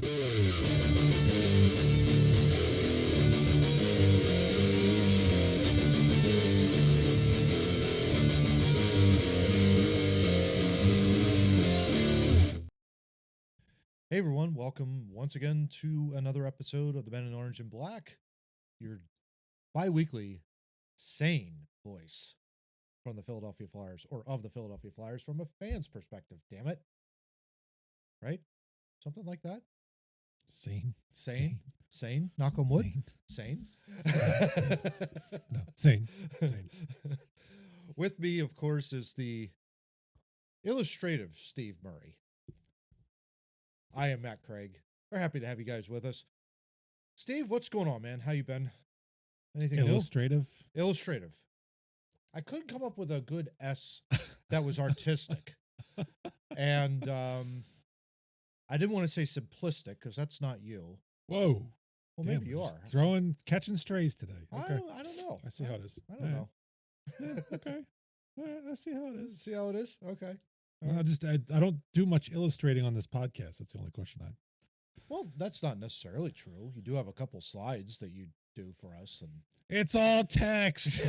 Hey everyone, welcome once again to another episode of the Men in Orange and Black, your bi-weekly sane voice from the Philadelphia Flyers, or of the Philadelphia Flyers from a fan's perspective, damn it. Right? Something like that? Sane? Knock on wood? Sane? No, sane. With me, of course, is the illustrative Steve Murray. I am Matt Craig. We're happy to have you guys with us. Steve, what's going on, man? How you been? Anything Illustrative? New? Illustrative. I couldn't come up with a good S that was artistic. And I didn't want to say simplistic because that's not you. Whoa. Well, Damn, maybe you are. Catching strays today. Okay. I don't know. I see how it is. I don't know. Yeah, okay. All right, I see how it is. See how it is? Okay. I don't do much illustrating on this podcast. That's the only question I. Well, that's not necessarily true. You do have a couple slides that you do for us, and it's all text,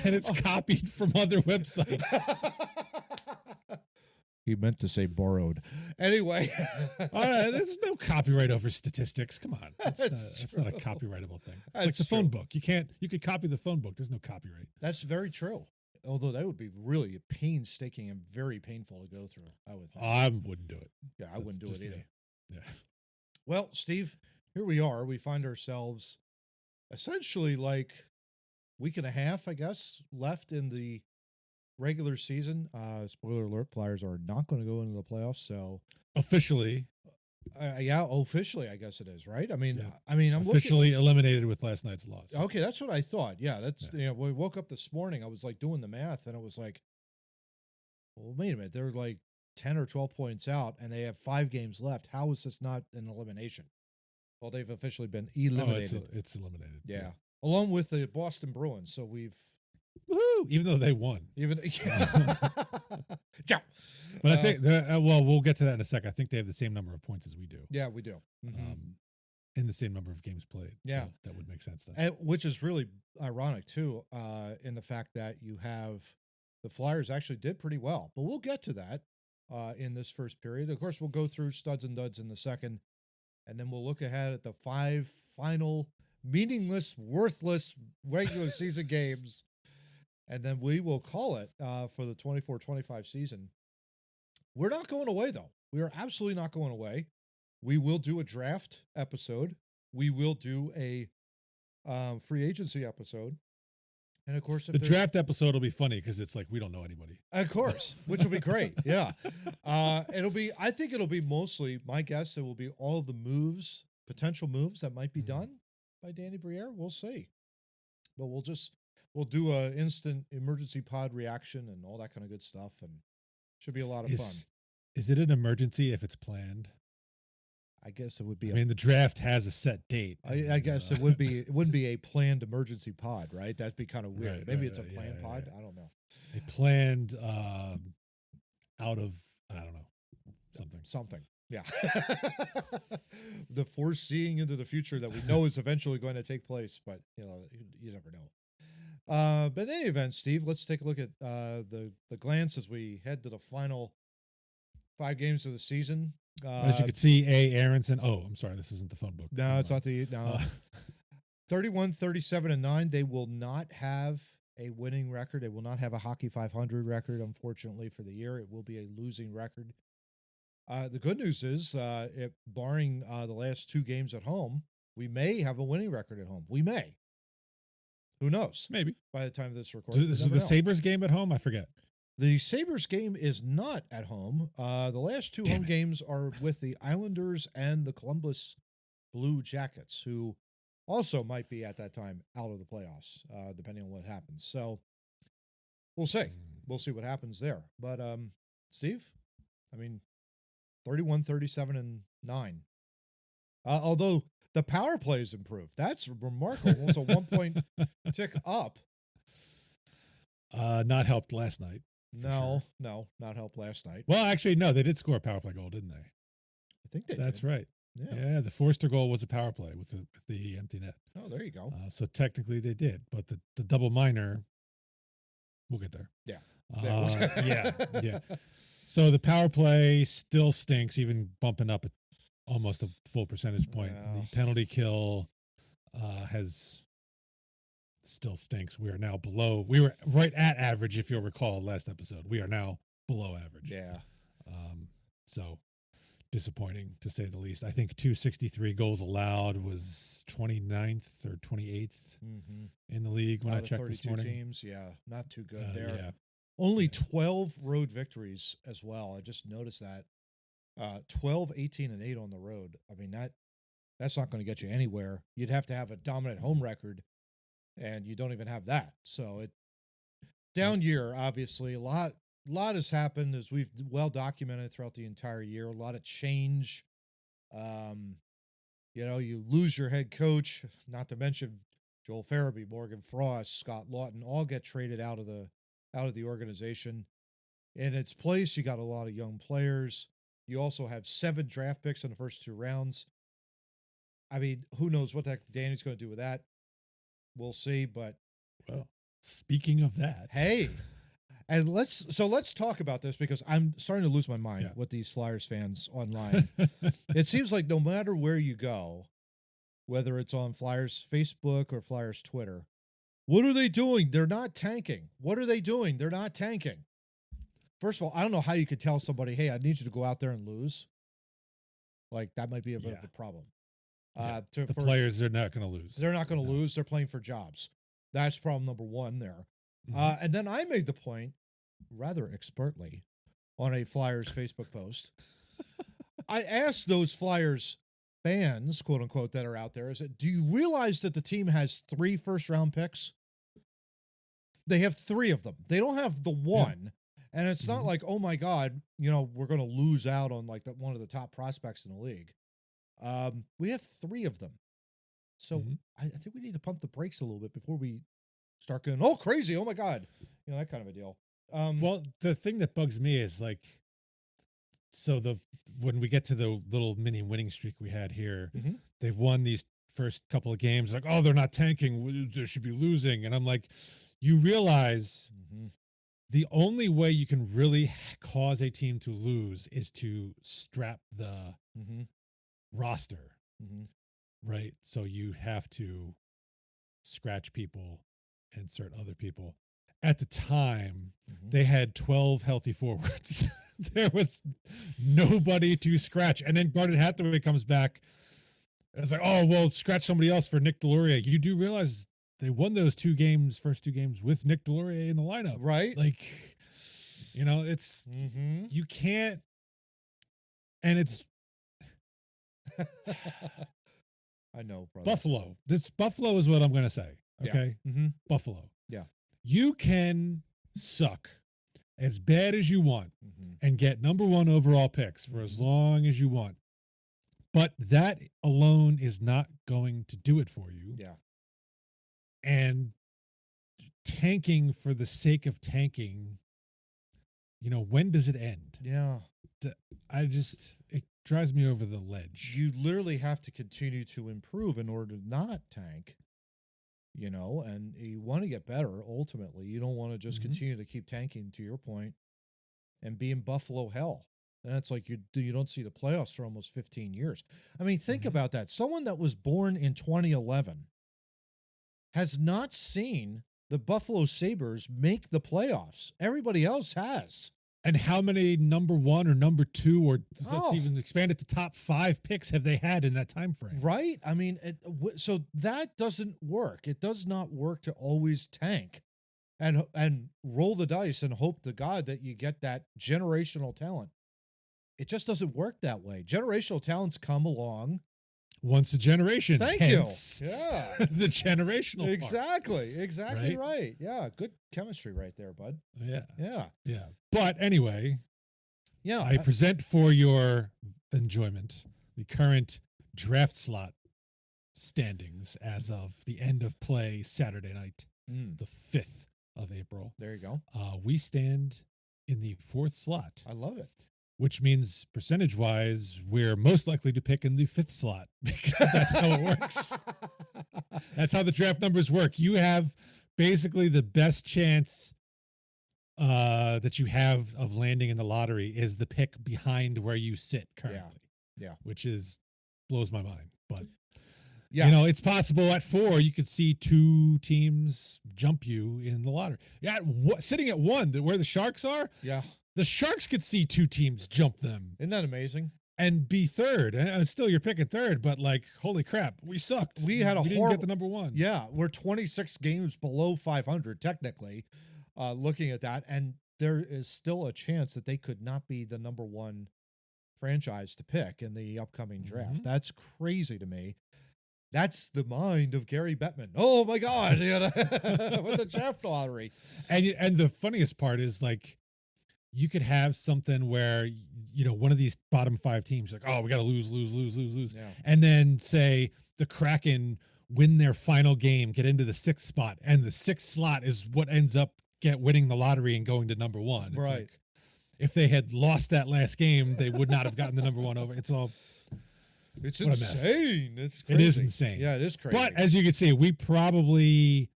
and it's copied from other websites. He meant to say borrowed. Anyway, there's no copyright over statistics. Come on, that's not a copyrightable thing. It's like the phone book. You could copy the phone book. There's no copyright. That's very true. Although that would be really painstaking and very painful to go through, I would think. I wouldn't do it. Yeah, I wouldn't do it either. Me. Yeah. Well, Steve, here we are. We find ourselves essentially like week and a half, I guess, left in the regular season. Spoiler alert, Flyers are not going to go into the playoffs. So officially. Officially, I guess it is, right? I'm officially eliminated with last night's loss. Okay, that's what I thought. Yeah, we woke up this morning. I was like doing the math, and it was like, well, wait a minute. They're like 10 or 12 points out, and they have 5 games left. How is this not an elimination? Well, they've officially been eliminated. It's eliminated. Yeah, along with the Boston Bruins. So we've. Woohoo! Even though they won. Yeah. But I think, we'll get to that in a sec. I think they have the same number of points as we do. Yeah, we do. Mm-hmm. In the same number of games played. Yeah. So that would make sense then. And, which is really ironic, too, in the fact that you have the Flyers actually did pretty well. But we'll get to that in this first period. Of course, we'll go through studs and duds in the second. And then we'll look ahead at the 5 final meaningless, worthless regular season games. And then we will call it for the 24-25 season. We're not going away, though. We are absolutely not going away. We will do a draft episode. We will do a free agency episode. And, of course, the draft episode will be funny because it's like we don't know anybody. Of course, which will be great. Yeah. I think it'll be mostly, my guess, it will be all of the potential moves that might be done by Danny Briere. We'll see. But we'll do a instant emergency pod reaction and all that kind of good stuff, and should be a lot of fun. Is it an emergency if it's planned? I guess it would be. The draft has a set date. I guess it would be. It wouldn't be a planned emergency pod, right? That'd be kind of weird. Right, Maybe it's a planned pod. Yeah. I don't know. A planned out of something. Yeah. The foreseeing into the future that we know is eventually going to take place, but you never know. But in any event, Steve, let's take a look at the glance as we head to the final 5 games of the season. As you can see, Aronson. Oh, I'm sorry, this isn't the phone book. No, it's not the 31, 37, and 9. They will not have a winning record. They will not have a Hockey 500 record, unfortunately, for the year. It will be a losing record. The good news is, barring the last 2 games at home, we may have a winning record at home. We may. Who knows? Maybe. By the time of this recording. Is the Sabres game at home? I forget. The Sabres game is not at home. The last 2 home games are with the Islanders and the Columbus Blue Jackets, who also might be at that time out of the playoffs, depending on what happens. So we'll see. We'll see what happens there. But, Steve, 31, 37, and 9. Although the power play has improved. That's remarkable. It's a 1-point tick up. Not helped last night. No, not helped last night. Well, actually, no, they did score a power play goal, didn't they? think they That's did. right. Yeah. Yeah, the Forster goal was a power play with the empty net. Oh, there you go. So technically they did, but the double minor, we'll get there. Yeah. Yeah. So the power play still stinks, even bumping up almost a full percentage point. And the penalty kill has still stinks. We are now below. We were right at average, if you'll recall last episode. We are now below average. Yeah. So disappointing to say the least. I think 263 goals allowed was 29th or 28th in the league when I checked this morning. Teams, yeah, not too good there. Yeah. Only 12 road victories as well. I just noticed that. 12, 18, and 8 on the road. I mean, that's not going to get you anywhere. You'd have to have a dominant home record, and you don't even have that. So down year, obviously. A lot has happened, as we've well documented throughout the entire year. A lot of change. You lose your head coach, not to mention Joel Farabee, Morgan Frost, Scott Lawton, all get traded out of the organization. In its place, you got a lot of young players. You also have 7 draft picks in the first 2 rounds. I mean, who knows what Danny's going to do with that? We'll see, but well, speaking of that, hey, and let's talk about this, because I'm starting to lose my mind with these Flyers fans online. It seems like no matter where you go, whether it's on Flyers Facebook or Flyers Twitter, what are they doing? They're not tanking. What are they doing? They're not tanking. First of all, I don't know how you could tell somebody, hey, I need you to go out there and lose. Like, that might be a bit of a problem. The players are not going to lose. They're not going to lose. They're playing for jobs. That's problem number 1 there. And then I made the point, rather expertly, on a Flyers Facebook post. I asked those Flyers fans, quote unquote, that are out there, do you realize that the team has 3 first-round picks? They have 3 of them. They don't have the 1. And it's not like, oh my God, we're going to lose out on like one of the top prospects in the league. We have 3 of them. So I think we need to pump the brakes a little bit before we start going, oh, crazy, oh my God, that kind of a deal. Well, the thing that bugs me is like, so when we get to the little mini winning streak we had here, they've won these first couple of games, like, oh, they're not tanking, they should be losing. And I'm like, you realize the only way you can really cause a team to lose is to strap the roster, right? So you have to scratch people, insert other people. At the time, they had 12 healthy forwards. There was nobody to scratch. And then Garnet Hathaway comes back. It's like, oh, well, scratch somebody else for Nick Delorier. You do realize they won those first two games with Nick Delorier in the lineup. Right. Like, it's, you can't, and it's, I know, brother. Buffalo. Buffalo is what I'm going to say. Okay. Yeah. Buffalo. Yeah. You can suck as bad as you want and get number 1 overall picks for as long as you want. But that alone is not going to do it for you. Yeah. And tanking for the sake of tanking, when does it end? Yeah. It drives me over the ledge. You literally have to continue to improve in order to not tank, and you want to get better ultimately. You don't want to just continue to keep tanking, to your point, and be in Buffalo hell. And it's like you don't see the playoffs for almost 15 years. I mean, think about that. Someone that was born in 2011 has not seen the Buffalo Sabres make the playoffs. Everybody else has. And how many number 1 or number 2, or let's even expand it to top 5 picks have they had in that time frame? Right. I mean, so that doesn't work. It does not work to always tank and roll the dice and hope to God that you get that generational talent. It just doesn't work that way. Generational talents come along once a generation. Thank hence you. Yeah. The generational Exactly. part. Exactly right. Yeah. Good chemistry right there, bud. Yeah. Yeah. Yeah. But anyway, yeah, I present for your enjoyment the current draft slot standings as of the end of play Saturday night, the 5th of April. There you go. We stand in the 4th slot. I love it. which means percentage-wise, we're most likely to pick in the 5th slot because that's how it works. That's how the draft numbers work. You have basically the best chance that you have of landing in the lottery is the pick behind where you sit currently. Yeah. Which blows my mind. But yeah, it's possible at 4 you could see 2 teams jump you in the lottery. Yeah, sitting at 1, where the Sharks are. Yeah, the Sharks could see 2 teams jump them. Isn't that amazing? And be 3rd, and still you're picking 3rd. But like, holy crap, we sucked. We didn't get the number 1. Yeah, we're 26 games below 500 technically. Looking at that, and there is still a chance that they could not be the number 1 franchise to pick in the upcoming draft. Mm-hmm. That's crazy to me. That's the mind of Gary Bettman. Oh my God, with the draft lottery. And the funniest part is, like, you could have something where, one of these bottom 5 teams, like, oh, we got to lose. Yeah. And then say the Kraken win their final game, get into the 6th spot, and the 6th slot is what ends up winning the lottery and going to number 1. It's right. Like, if they had lost that last game, they would not have gotten the number 1 over. It's insane. It's crazy. It is insane. Yeah, it is crazy. But as you can see, we probably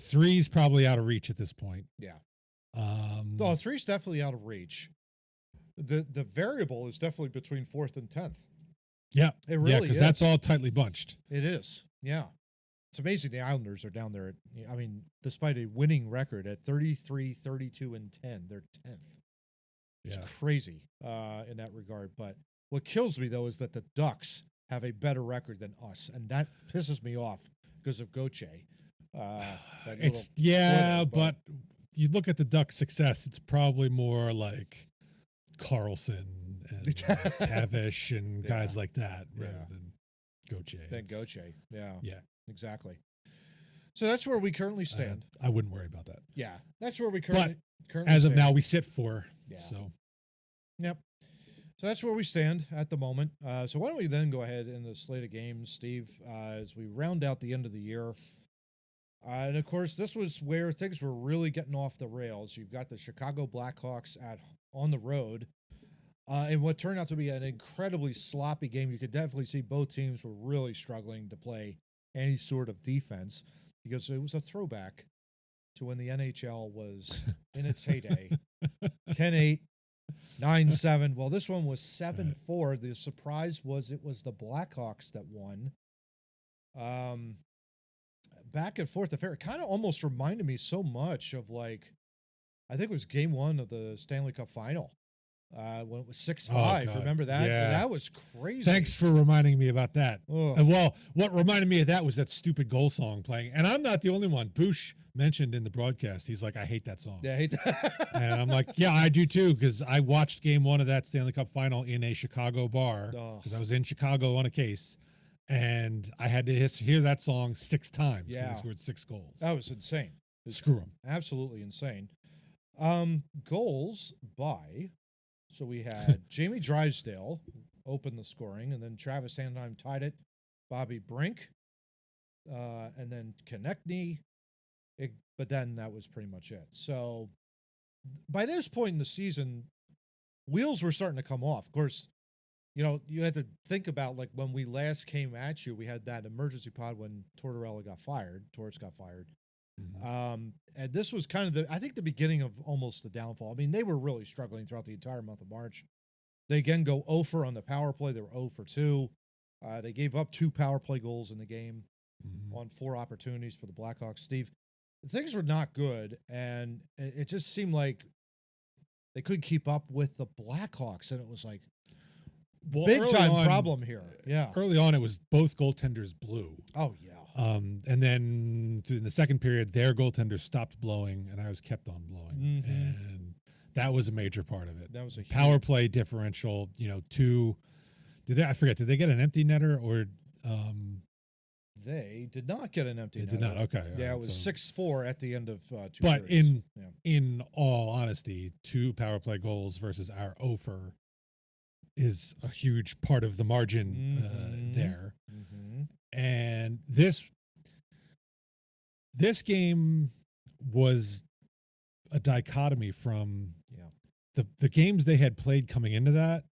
3's probably out of reach at this point. Yeah. 3's definitely out of reach. The variable is definitely between 4th and 10th. Yeah. It really is. Because that's all tightly bunched. It is. Yeah. It's amazing the Islanders are down there. Despite a winning record at 33, 32, and 10, they're 10th. It's crazy in that regard. But what kills me, though, is that the Ducks have a better record than us, and that pisses me off because of Gauthier. But you look at the Ducks' success, it's probably more like Carlson and Tavish and guys like that rather than Gauthier. Yeah, exactly. So that's where we currently stand. I wouldn't worry about that. Yeah, that's where we currently as of stand. now, we sit 4. Yeah. So. Yep. So that's where we stand at the moment. So why don't we then go ahead in the slate of games, Steve, as we round out the end of the year. And of course, this was where things were really getting off the rails. You've got the Chicago Blackhawks on the road. In what turned out to be an incredibly sloppy game. You could definitely see both teams were really struggling to play any sort of defense because it was a throwback to when the NHL was in its heyday. 10-8, 9-7. Well, this one was 7-4. The surprise was it was the Blackhawks that won. Back and forth affair. It kind of almost reminded me so much of, like, I think it was game 1 of the Stanley Cup final. When it was 6-5. Remember that? Yeah. That was crazy. Thanks for reminding me about that. And well, what reminded me of that was that stupid goal song playing. And I'm not the only one. Boosh mentioned in the broadcast, he's like, I hate that song. Yeah, I hate that. And I'm like, yeah, I do too, because I watched game 1 of that Stanley Cup final in a Chicago bar because I was in Chicago on a case. And I had to hear that song 6 times because he scored 6 goals. That was insane. Screw him. Absolutely insane. Goals by... So we had Jamie Drysdale open the scoring, and then Travis Sanheim tied it. Bobby Brink, and then Konechny. But then that was pretty much it. So by this point in the season, wheels were starting to come off. Of course, you had to think about, like, when we last came at you, we had that emergency pod when Tortorella got fired. Torts got fired. Mm-hmm. And this was kind of I think the beginning of almost the downfall. I mean, they were really struggling throughout the entire month of March. They again go 0 on the power play. They were 0 for 2. They gave up 2 power play goals in the game on 4 opportunities for the Blackhawks. Steve, things were not good, and it just seemed like they couldn't keep up with the Blackhawks, and it was like big time problem here. Yeah, early on it was both goaltenders blew. Oh yeah. And then in the second period, their goaltender stopped blowing, and I was kept on blowing, and that was a major part of it. That was a power play differential. 2. I forget? Did they get an empty netter or? They did not get an empty netter. They did not. Okay. Yeah, it was 6-4 at the end of 2 But periods. in all honesty, 2 power play goals versus our 0 for is a huge part of the margin there. And this game was a dichotomy from the games they had played coming into that,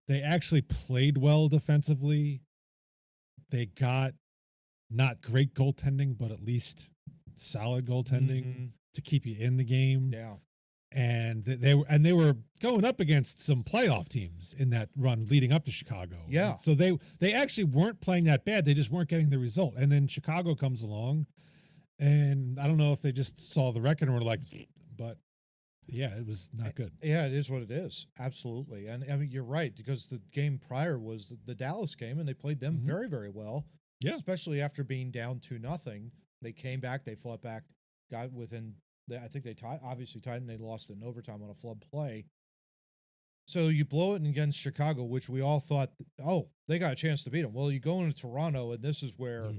they actually played well defensively. They got not great goaltending, but at least solid goaltending to keep you in the game. Yeah. And they were going up against some playoff teams in that run leading up to Chicago. Yeah. And so they actually weren't playing that bad. They just weren't getting the result. And then Chicago comes along, and I don't know if they just saw the record and were like, but yeah, it was not good. Yeah, it is what it is. Absolutely. And I mean, you're right, because the game prior was the Dallas game, and they played them very, very well. Yeah. Especially after being down 2-0. They came back, they fought back, got within. I think they obviously tied, and they lost in overtime on a flub play. So you blow it against Chicago, which we all thought, oh, they got a chance to beat them. Well, you go into Toronto, and this is where,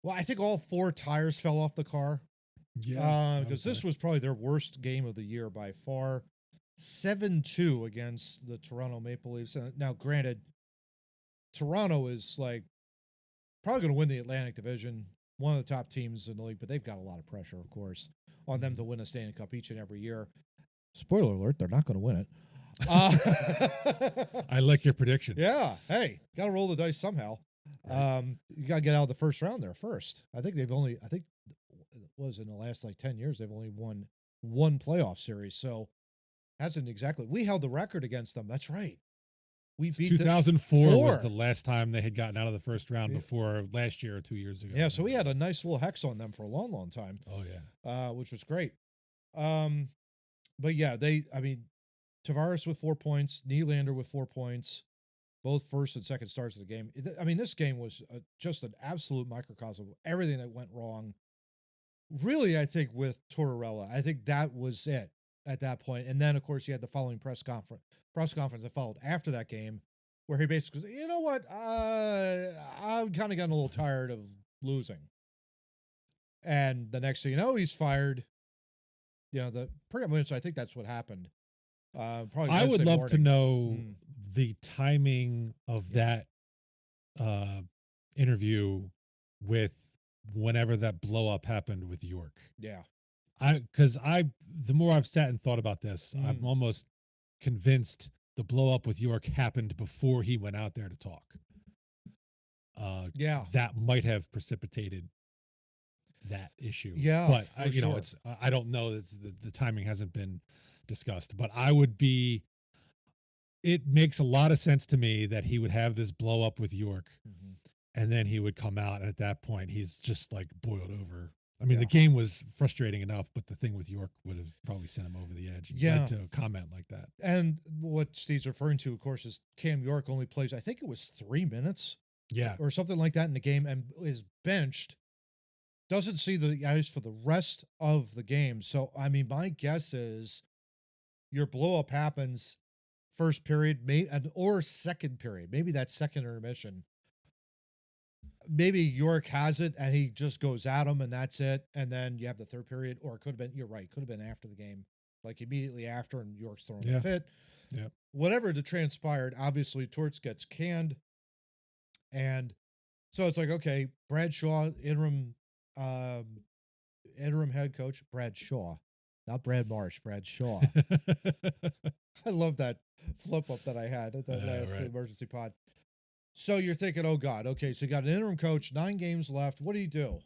well, I think all 4 tires fell off the car. Yeah. Because this was probably their worst game of the year by far. 7-2 against the Toronto Maple Leafs. Now, granted, Toronto is like probably going to win the Atlantic Division, one of the top teams in the league, but they've got a lot of pressure, of course, on them to win a Stanley Cup each and every year. Spoiler alert, they're not going to win it. I like your prediction. Yeah. Hey, got to roll the dice somehow. Right. You got to get out of the first round there first. I think it was in the last like 10 years, they've only won one playoff series. So hasn't exactly, we held the record against them. That's right. We beat 2004 was the last time they had gotten out of the first round before last year or 2 years ago. Yeah. So we had a nice little hex on them for a long, long time. Oh yeah. Which was great. But yeah, Tavares with 4 points, Nylander with 4 points, both first and second starts of the game. I mean, this game was just an absolute microcosm of everything that went wrong. Really, I think with Tortorella, I think that was it at that point. And then, of course, you had the following press conference that followed after that game, where he basically said, you know what, I'm kind of getting a little tired of losing. And the next thing you know, he's fired. You know, pretty much, I think that's what happened. Probably I would love to know Mm. the timing of that interview with whenever that blow up happened with York. Yeah. Because the more I've sat and thought about this, I'm almost convinced the blow up with York happened before he went out there to talk. Yeah. That might have precipitated that issue. Yeah. But for sure. it's I don't know. The timing hasn't been discussed, but I would be. It makes a lot of sense to me that he would have this blow up with York, and then he would come out, and at that point, he's just like boiled over. I mean, the game was frustrating enough, but the thing with York would have probably sent him over the edge. To a comment like that. And what Steve's referring to, of course, is Cam York only plays, I think it was 3 minutes. Yeah. Or something like that in the game, and is benched. Doesn't see the ice for the rest of the game. So, I mean, my guess is your blow up happens first period, or second period. Maybe that second intermission. Maybe York has it and he just goes at him and that's it. And then you have the third period, or it could have been, you're right, could have been after the game, like immediately after, and York's throwing a fit. Yeah. Whatever transpired, obviously Torts gets canned. And so it's like, okay, Bradshaw, interim head coach, Brad Shaw, not Brad Marsh, Brad Shaw. I love that flip up that I had at that last emergency pod. So you're thinking, oh God, okay, so you got an interim coach, 9 games left. What do you do?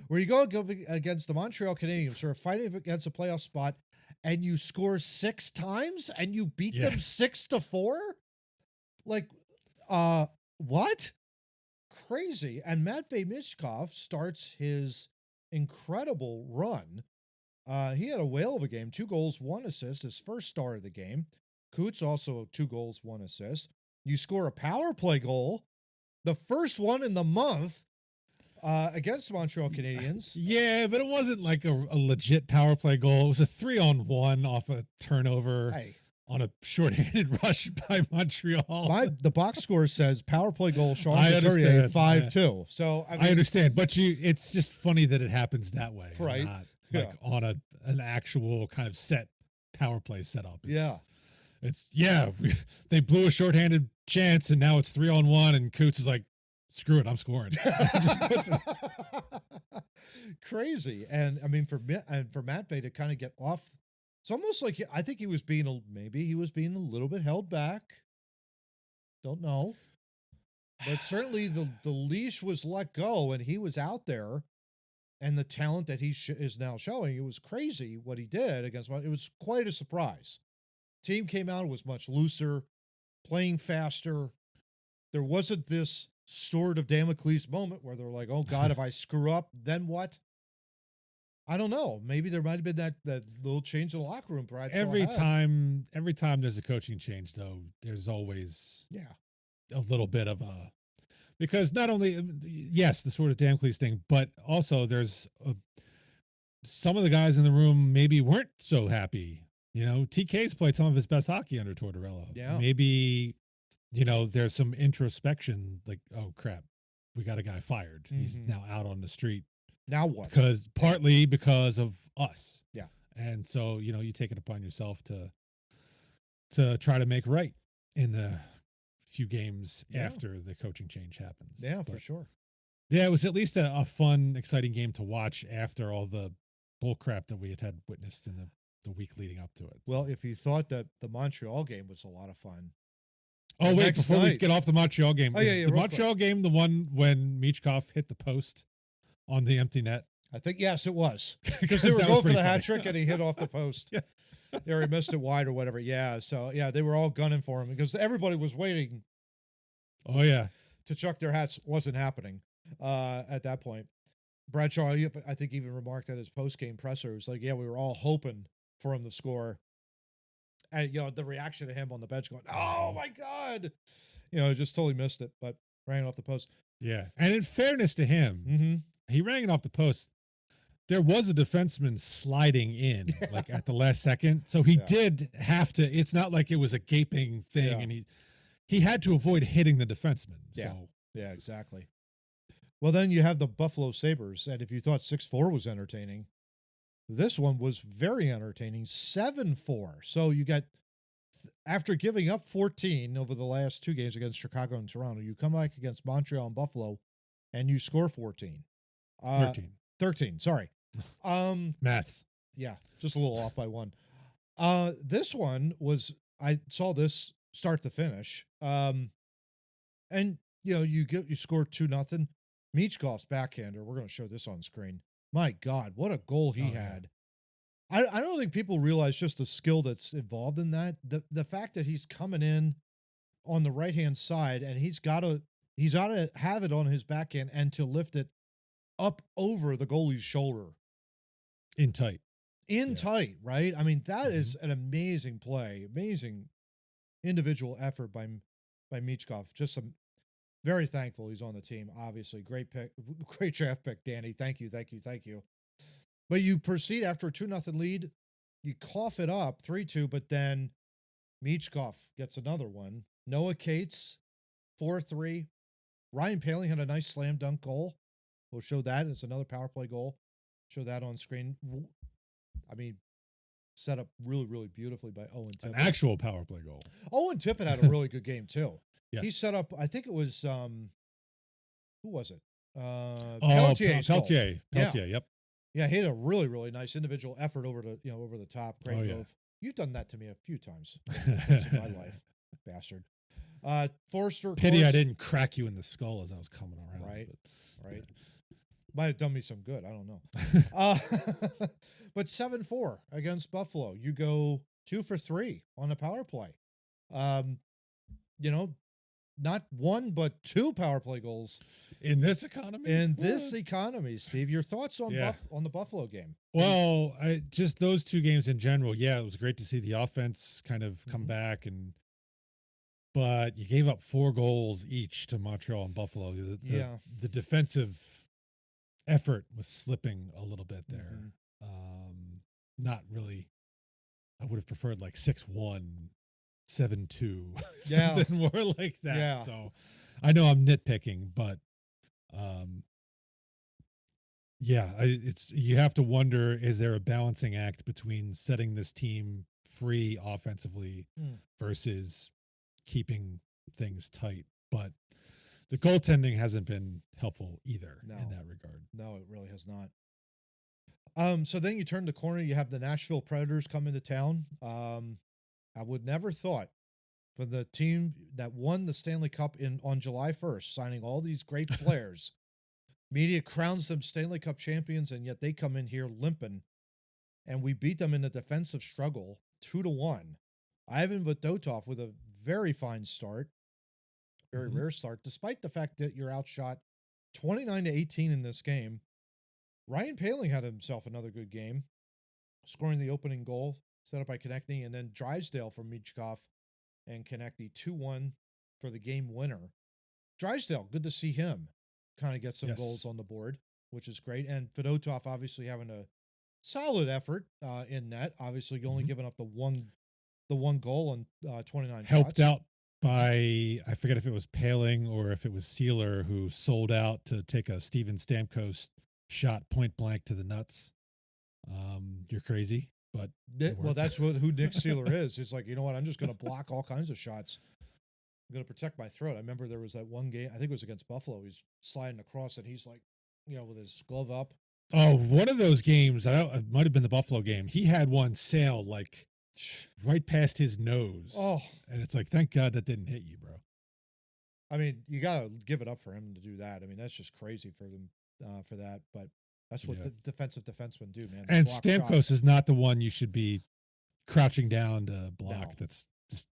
Where you go against the Montreal Canadiens, who are fighting against a playoff spot, and you score 6 times and you beat them 6-4? Like, what? Crazy. And Matvei Michkov starts his incredible run. He had a whale of a game, 2 goals, 1 assist, his first star of the game. Coots also 2 goals, 1 assist. You score a power play goal, the first one in the month, against the Montreal Canadiens. Yeah, but it wasn't like a legit power play goal. It was a 3-on-1 off a turnover on a shorthanded rush by Montreal. The box score says power play goal, Sean I Couturier, understand. 5-2. So I understand, but it's just funny that it happens that way, right? Not like on an actual kind of set power play setup. They blew a shorthanded chance, and now it's 3-on-1, and Coots is like, screw it, I'm scoring. Crazy. And I mean, for Matvei to kind of get off It's almost like I think he was maybe he was being a little bit held back. Don't know. But certainly the leash was let go and he was out there, and the talent that he is now showing, it was crazy what he did against Montreal. It was quite a surprise. Team came out, was much looser, playing faster. There wasn't this sword of Damocles moment where they're like, oh God, if I screw up, then what? I don't know. Maybe there might have been that little change in the locker room. Every time there's a coaching change, though, there's always a little bit of a, because not only, yes, the sort of Damocles thing, but also there's some of the guys in the room maybe weren't so happy. TK's played some of his best hockey under Tortorella. Yeah. Maybe, there's some introspection, like, oh crap, we got a guy fired. Mm-hmm. He's now out on the street. Now what? Partly because of us. Yeah. And so, you take it upon yourself to try to make right in the few games after the coaching change happens. Yeah, for sure. Yeah, it was at least a fun, exciting game to watch after all the bull crap that we had witnessed in the week leading up to it. Well, if you thought that the Montreal game was a lot of fun. Oh, wait, before we get off the Montreal game. The Montreal game, the one when Michkov hit the post on the empty net? I think, yes, it was. Because they were going for the hat trick and he hit off the post. Yeah. Or he missed it wide or whatever. Yeah. So, they were all gunning for him because everybody was waiting. Oh, yeah. To chuck their hats. Wasn't happening at that point. Bradshaw, I think, even remarked at his post-game presser. It was like, we were all hoping for him to score. And, the reaction to him on the bench going, oh, my God. Just totally missed it, but ran off the post. Yeah. And in fairness to him, he rang it off the post. There was a defenseman sliding in like at the last second. So he did have to. It's not like it was a gaping thing. And he had to avoid hitting the defenseman. Yeah. So. Yeah, exactly. Well, then you have the Buffalo Sabres. And if you thought 6-4 was entertaining, this one was very entertaining. 7-4. So you got, after giving up 14 over the last two games against Chicago and Toronto, you come back against Montreal and Buffalo and you score 14. 13, sorry. Maths. Yeah, just a little off by one. This one was, I saw this start to finish. And you score 2-0. Michkov's backhander. We're going to show this on screen. My God, what a goal he had. I don't think people realize just the skill that's involved in that. The fact that he's coming in on the right-hand side and he's got to have it on his backhand and to lift it up over the goalie's shoulder. In tight, right? I mean, that is an amazing play, amazing individual effort by Michkov. Just very thankful he's on the team, obviously. Great pick, great draft pick, Danny. Thank you. But you proceed after a 2-0 lead, you cough it up 3-2, but then Michkov gets another one. Noah Cates, 4-3. Ryan Poehling had a nice slam dunk goal. We'll show that. It's another power play goal. Show that on screen. I mean, set up really, really beautifully by Owen Tippett. An actual power play goal. Owen Tippett had a really good game, too. Yes. He set up, I think it was, who was it? Peltier, yep. Yeah, he had a really, really nice individual effort over the top. Great move. Yeah. You've done that to me a few times in my life, bastard. Forster. Pity I didn't crack you in the skull as I was coming around. Right. Might have done me some good. I don't know. But 7-4 against Buffalo. You go 2 for 3 on a power play. Not one, but 2 power play goals. In this economy? Steve, your thoughts on on the Buffalo game? Well, just those 2 games in general. Yeah, it was great to see the offense kind of come back, but you gave up 4 goals each to Montreal and Buffalo. The defensive effort was slipping a little bit there. Not really. I would have preferred like 6-1, 7-2, something more like that. Yeah. So I know I'm nitpicking, but you have to wonder, is there a balancing act between setting this team free offensively versus keeping things tight? But the goaltending hasn't been helpful either in that regard. No, it really has not. So then you turn the corner, you have the Nashville Predators come into town. I would never thought for the team that won the Stanley Cup on July 1st, signing all these great players. Media crowns them Stanley Cup champions, and yet they come in here limping, and we beat them in a defensive struggle 2-1. Ivan Vodotov with a very fine start, very rare start, despite the fact that you're outshot 29-18 in this game. Ryan Poehling had himself another good game, scoring the opening goal, set up by Konechny, and then Drysdale from Michkov and Konechny 2-1 for the game winner. Drysdale, good to see him kind of get some goals on the board, which is great. And Fedotov obviously having a solid effort in net. Obviously, only giving up the one goal on 29 Helped shots. out by, I forget if it was Poehling or if it was Sealer who sold out to take a Steven Stamkos shot point blank to the nuts. You're crazy, but well, that's who Nick Sealer is. He's like, you know what? I'm just going to block all kinds of shots. I'm going to protect my throat. I remember there was that one game, I think it was against Buffalo. He's sliding across and he's like, with his glove up. Oh, one of those games, it might have been the Buffalo game. He had one sail like right past his nose. Oh. And it's like, thank God that didn't hit you, bro. I mean, you got to give it up for him to do that. I mean, that's just crazy for them for that. But that's what defensive defensemen do, man. And Stamkos is not the one you should be crouching down to block. No. That's just...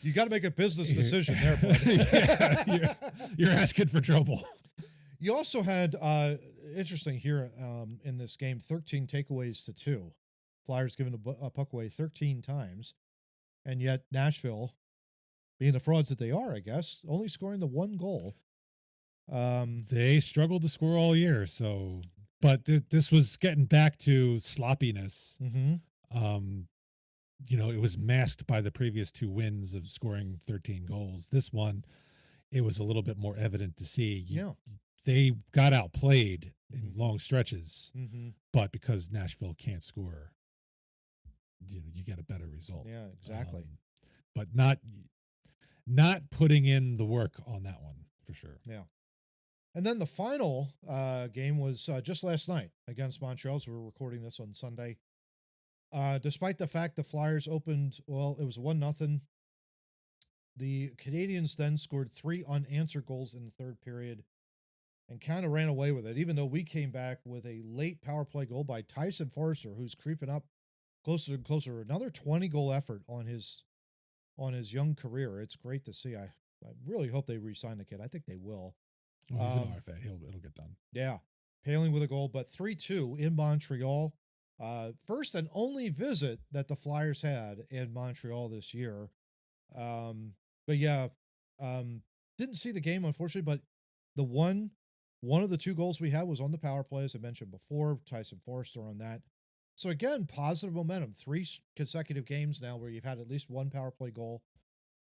You got to make a business decision there, bud. You're asking for trouble. You also had, interesting here in this game, 13 takeaways to 2. Flyers giving a puck away 13 times. And yet Nashville, being the frauds that they are, I guess, only scoring the 1 goal. They struggled to score all year, so... But this was getting back to sloppiness. Mm-hmm. It was masked by the previous 2 wins of scoring 13 goals. This one, it was a little bit more evident to see. They got outplayed in long stretches, but because Nashville can't score, you get a better result. Yeah, exactly. But not putting in the work on that one for sure. Yeah. And then the final game was just last night against Montreal. So we're recording this on Sunday. Despite the fact the Flyers opened, it was 1-0. The Canadians then scored 3 unanswered goals in the third period and kind of ran away with it, even though we came back with a late power play goal by Tyson Forster, who's creeping up closer and closer. Another 20-goal effort on his young career. It's great to see. I really hope they re-sign the kid. I think they will. Well, he's an RFA. It'll get done. Yeah. Poehling with a goal, but 3-2 in Montreal. First and only visit that the Flyers had in Montreal this year. But yeah, didn't see the game, unfortunately, but the one of the 2 goals we had was on the power play, as I mentioned before. Tyson Forster on that. So again, positive momentum. 3 consecutive games now where you've had at least 1 power play goal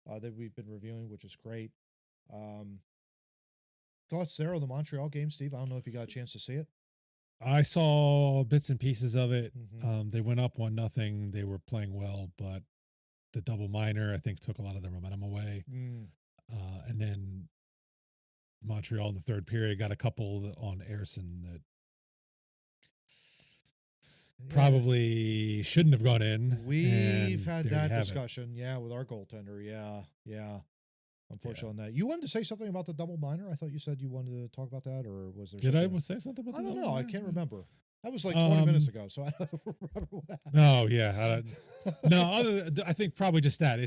that we've been reviewing, which is great. Thoughts there on the Montreal game, Steve? I don't know if you got a chance to see it. I saw bits and pieces of it. They went up 1-0. They were playing well, but the double minor, I think, took a lot of their momentum away. And then Montreal in the third period got a couple on Ersson that probably shouldn't have gone in. We've had that discussion, with our goaltender. Yeah. Unfortunately on that. You wanted to say something about the double minor? I thought you said you wanted to talk about that, or was there Did I say something about that? I don't know. Minor? I can't remember. That was like 20 minutes ago, so I don't remember what happened. Oh, yeah. I think probably just that.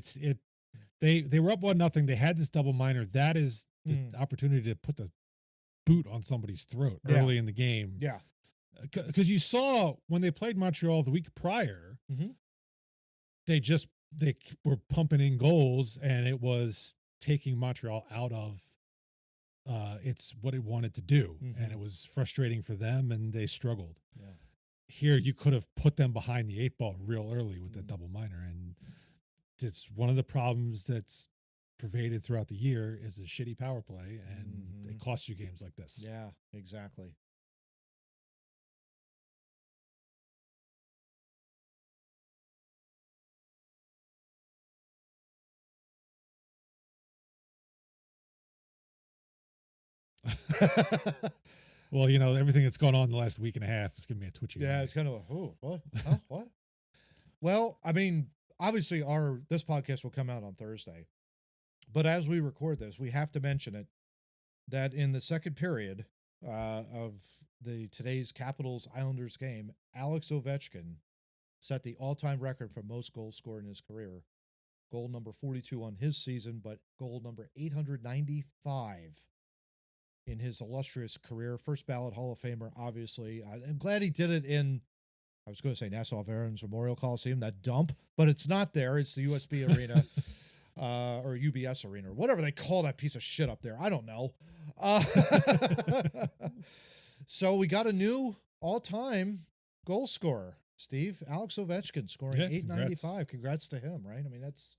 They were up 1-0. They had this double minor. That is the opportunity to put the boot on somebody's throat early in the game. Yeah. Because you saw when they played Montreal the week prior, they were pumping in goals, and it was taking Montreal out of it's what it wanted to do, and it was frustrating for them, and they struggled. Yeah. Here, you could have put them behind the 8 ball real early with the double minor, and it's one of the problems that's pervaded throughout the year is a shitty power play, and it costs you games like this. Yeah, exactly. Well, everything that's gone on in the last week and a half is giving me a twitchy. Yeah, it's kind of what? Huh? What? Well, I mean, obviously this podcast will come out on Thursday. But as we record this, we have to mention it that in the second period of today's Capitals Islanders game, Alex Ovechkin set the all-time record for most goals scored in his career. Goal number 42 on his season, but goal number 895 in his illustrious career. First ballot Hall of Famer, obviously. I'm glad he did it in, I was going to say Nassau Veterans Memorial Coliseum, that dump, but it's not there. It's the USB Arena or UBS Arena or whatever they call that piece of shit up there. I don't know. So we got a new all-time goal scorer. Steve, Alex Ovechkin scoring 895. Congrats to him, right? I mean, that's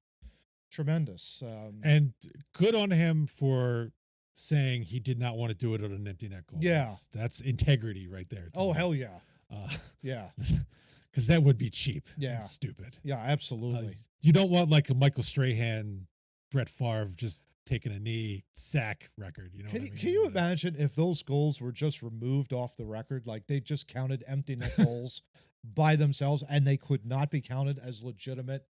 tremendous. And good on him for saying he did not want to do it on an empty net goal. Yeah. That's integrity right there. Oh, hell yeah. Yeah. Because that would be cheap. Yeah. And stupid. Yeah, absolutely. You don't want like a Michael Strahan, Brett Favre just taking a knee sack record. You know what I mean? Can you imagine if those goals were just removed off the record? Like they just counted empty net goals by themselves and they could not be counted as legitimate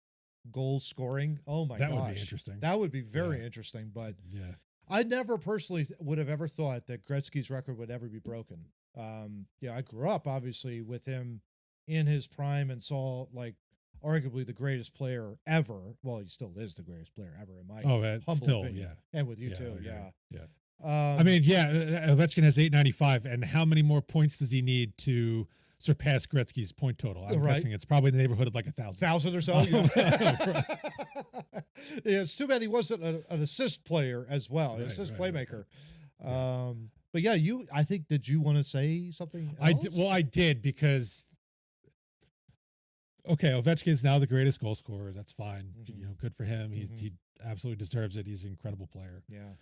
goal scoring. Oh my gosh. That would be interesting. That would be very interesting, but yeah. I never personally would have ever thought that Gretzky's record would ever be broken. I grew up obviously with him in his prime and saw like arguably the greatest player ever. Well, he still is the greatest player ever in my humble opinion. Yeah. And with you too, yeah. I mean, Ovechkin has 895, and how many more points does he need to surpass Gretzky's point total? I'm guessing it's probably in the neighborhood of like 1,000. 1,000 or so. Yeah. It's too bad he wasn't an assist player as well, an assist playmaker. Right. But yeah, I think, did you want to say something else? I did because, Ovechkin is now the greatest goal scorer. That's fine. Mm-hmm. Good for him. He absolutely deserves it. He's an incredible player. Yeah.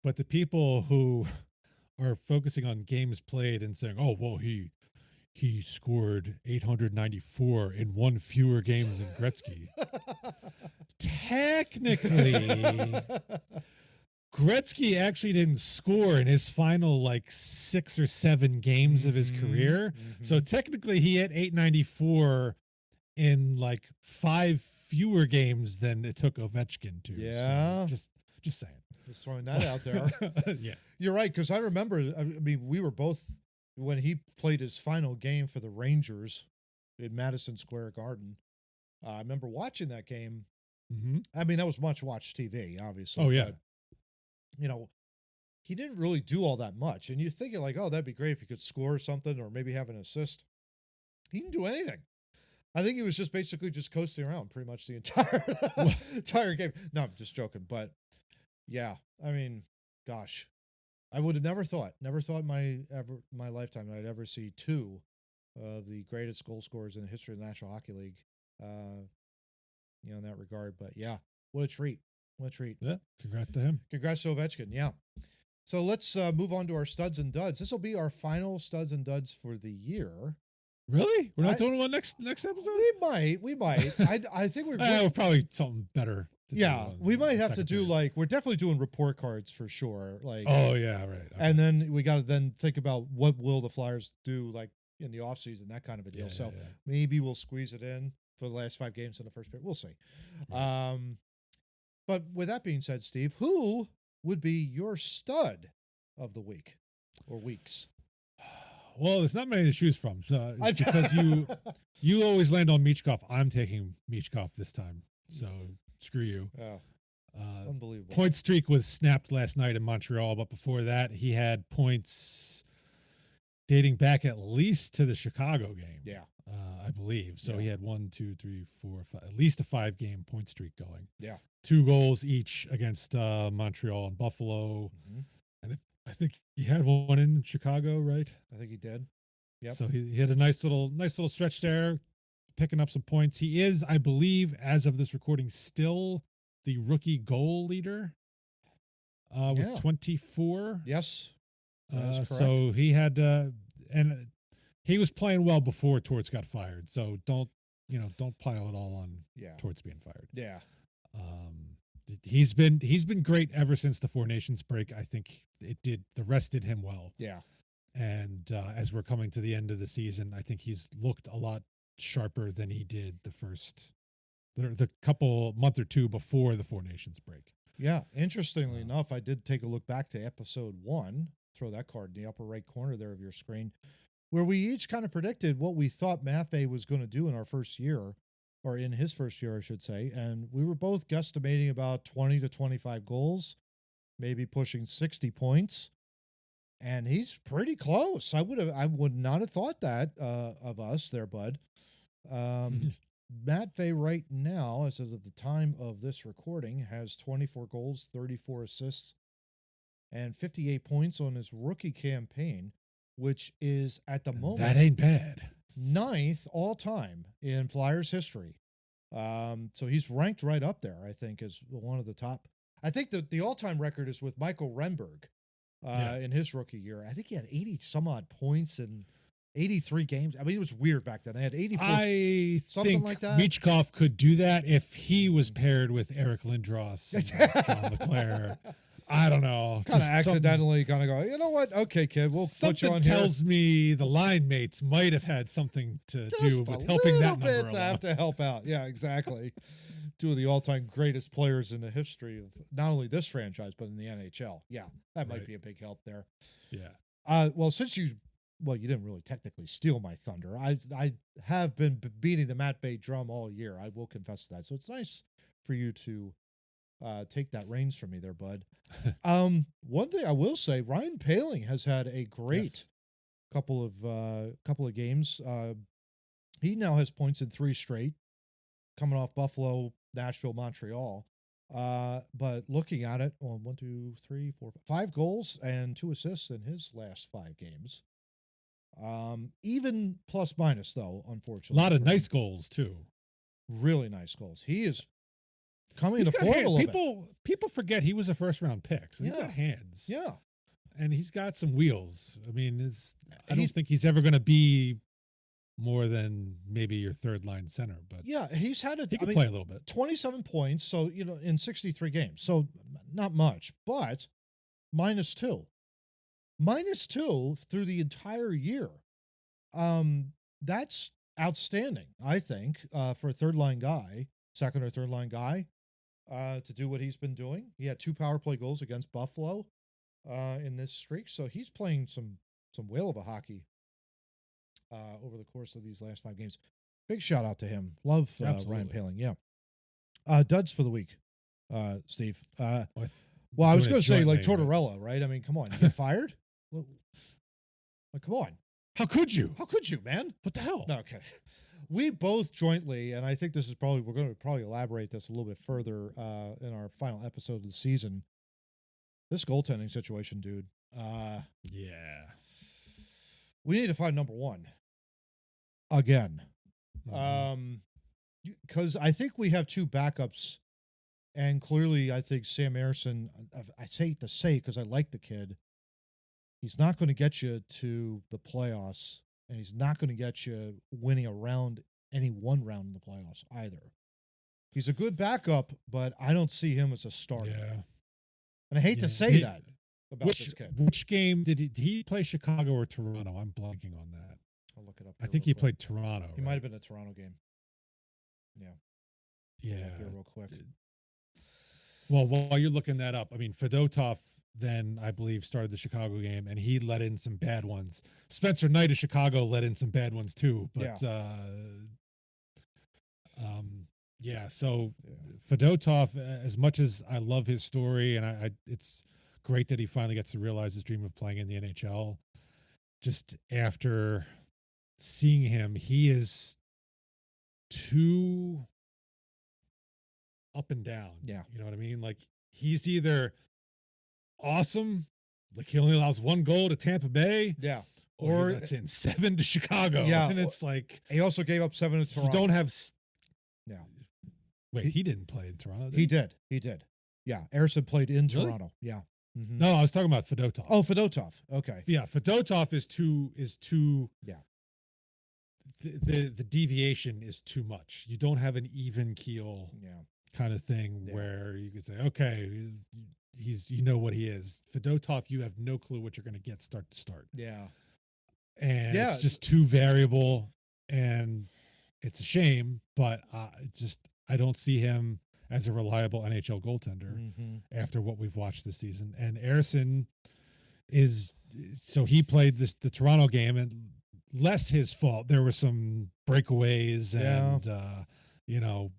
But the people who are focusing on games played and saying, "Oh, well, he scored 894 in one fewer game than Gretzky." Technically, Gretzky actually didn't score in his final like 6 or 7 games of his career. So technically he had 894 in like 5 fewer games than it took Ovechkin to. Yeah. So just saying. Just throwing that out there. Yeah. You're right, because I remember, I mean, we were both, when he played his final game for the Rangers in Madison Square Garden, I remember watching that game. I mean, that was much watched TV, obviously. Oh, yeah. But, he didn't really do all that much. And you're thinking like, oh, that'd be great if he could score something or maybe have an assist. He didn't do anything. I think he was just basically just coasting around pretty much the entire game. No, I'm just joking. But yeah, I mean, gosh, I would have never thought my lifetime that I'd ever see 2 of the greatest goal scorers in the history of the National Hockey League, in that regard. But yeah, what a treat. What a treat. Yeah, congrats to him. Congrats to Ovechkin, yeah. So let's move on to our studs and duds. This will be our final studs and duds for the year. Really? We're not doing one next episode? We might. I think we're probably something better. We might have to do we're definitely doing report cards for sure. Like, oh yeah, right. Okay. And then we got to then think about what will the Flyers do like in the offseason, that kind of a deal. Maybe we'll squeeze it in for the last 5 games in the first period. We'll see. Yeah. But with that being said, Steve, who would be your stud of the week or weeks? Well, there's not many to choose from. So because you always land on Michkov. I'm taking Michkov this time. So screw you. Yeah. Unbelievable. Point streak was snapped last night in Montreal, but before that, he had points dating back at least to the Chicago game. Yeah. I believe. So he had 1, 2, 3, 4, 5, at least a 5-game point streak going. Yeah. 2 goals each against Montreal and Buffalo. And I think he had one in Chicago, right? I think he did. Yep. So he had a nice little stretch there, picking up some points. He is, I believe, as of this recording, still the rookie goal leader with 24. Yes. That's correct. So he had, and he was playing well before Torts got fired. So don't pile it all on Torts being fired. Yeah. He's been great ever since the 4 Nations break. I think the rest did him well. Yeah. And as we're coming to the end of the season, I think he's looked a lot sharper than he did the couple month or two before the Four Nations break. Yeah, interestingly enough, I did take a look back to episode 1. Throw that card in the upper right corner there of your screen, where we each kind of predicted what we thought Maffei was going to do in our first year, or in his first year, I should say. And we were both guesstimating about 20 to 25 goals, maybe pushing 60 points. And he's pretty close. I would not have thought that of us there, bud. Matvey right now, as of the time of this recording, has 24 goals, 34 assists, and 58 points on his rookie campaign, which is at the moment that ain't bad. 9th all time in Flyers history. So he's ranked right up there, I think, as one of the top. I think the all-time record is with Michael Renberg in his rookie year. I think he had 80 some odd points in 83 games. I mean, it was weird back then. They had 84, something like that. Michkov could do that if he was paired with Eric Lindros and John LeClaire. I don't know. Kind of accidentally kind of go, you know what? Okay, kid, we'll put you on here. Something tells me the line mates might have had something to do with helping that number along. To have to help out. Yeah, exactly. 2 of the all-time greatest players in the history of not only this franchise, but in the NHL. Yeah, that might be a big help there. Yeah. Well, since you didn't really technically steal my thunder. I have been beating the Matt Bay drum all year. I will confess to that. So it's nice for you to take that reins from me there, bud. One thing I will say, Ryan Poehling has had a great couple of games. He now has points in 3 straight, coming off Buffalo, Nashville, Montreal. But looking at it on 1, 2, 3, 4, 5 goals and 2 assists in his last 5 games. Even plus minus though, unfortunately. A lot of nice goals too. Really nice goals. He is coming to form a little bit. People forget he was a first round pick. So he's got hands. Yeah. And he's got some wheels. I mean, I don't think he's ever going to be more than maybe your third line center, but he's had he can play a little bit. 27 points. So, in 63 games. So not much, but -2. -2 through the entire year. That's outstanding, I think, for a third-line guy, second or third-line guy, to do what he's been doing. He had 2 power play goals against Buffalo in this streak, so he's playing some whale of a hockey over the course of these last 5 games. Big shout-out to him. Love Ryan Poehling, yeah. Duds for the week, Steve. Well, I was going to say, like, Tortorella, right? I mean, come on, you get fired? Like, come on. How could you? How could you, man? What the hell? No, okay. We both jointly, and I think this is we're going to elaborate this a little bit further in our final episode of the season. This goaltending situation, dude. We need to find number 1 again. Because I think we have 2 backups, and clearly I think Sam Ersson, I hate to say because I like the kid, he's not going to get you to the playoffs, and he's not going to get you winning any one round in the playoffs either. He's a good backup, but I don't see him as a starter. Yeah. And I hate to say that about this kid. Which game did he play, Chicago or Toronto? I'm blanking on that. I'll look it up. I think he played Toronto. He might have been a Toronto game. Yeah. Here real quick. Well, while you're looking that up, I mean, Fedotov then, I believe, started the Chicago game, and he let in some bad ones. Spencer Knight of Chicago let in some bad ones too. But so Fedotov, as much as I love his story, and it's great that he finally gets to realize his dream of playing in the NHL. Just after seeing him, he is too up and down. Yeah. You know what I mean? Like, he's either awesome, like he only allows 1 goal to Tampa Bay. Yeah. Or that's in 7 to Chicago. Yeah. And it's like, he also gave up 7 to Toronto. You don't have. Wait, he didn't play in Toronto. He did. Yeah. Ersson played in Toronto. Yeah. Mm-hmm. No, I was talking about Fedotov. Oh, Fedotov. Okay. Yeah. Fedotov is too. Yeah. The deviation is too much. You don't have an even keel. Yeah. Kind of thing where you could say, okay, he's what he is. Fedotov, you have no clue what you're going to get start to start. Yeah. and Yeah. it's just too variable, and it's a shame. But I don't see him as a reliable NHL goaltender after what we've watched this season. And Ersson is so he played the Toronto game, and less his fault. There were some breakaways and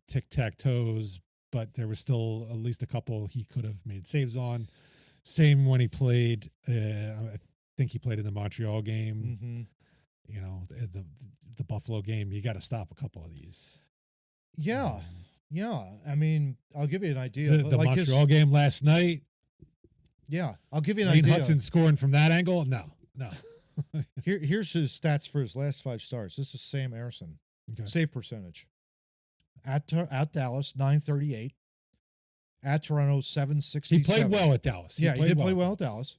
tic-tac-toes, but there was still at least a couple he could have made saves on. Same when he played. I think he played in the Montreal game. The Buffalo game. You got to stop a couple of these. Yeah. I mean, I'll give you an idea. The Montreal game last night. Yeah, I'll give you an Lane idea. Hudson scoring from that angle? No. Here's his stats for his last 5 starts. This is Sam Ersson. Okay. Save percentage. At Dallas, 938. At Toronto, 767. He played well at Dallas. He did play well at Dallas.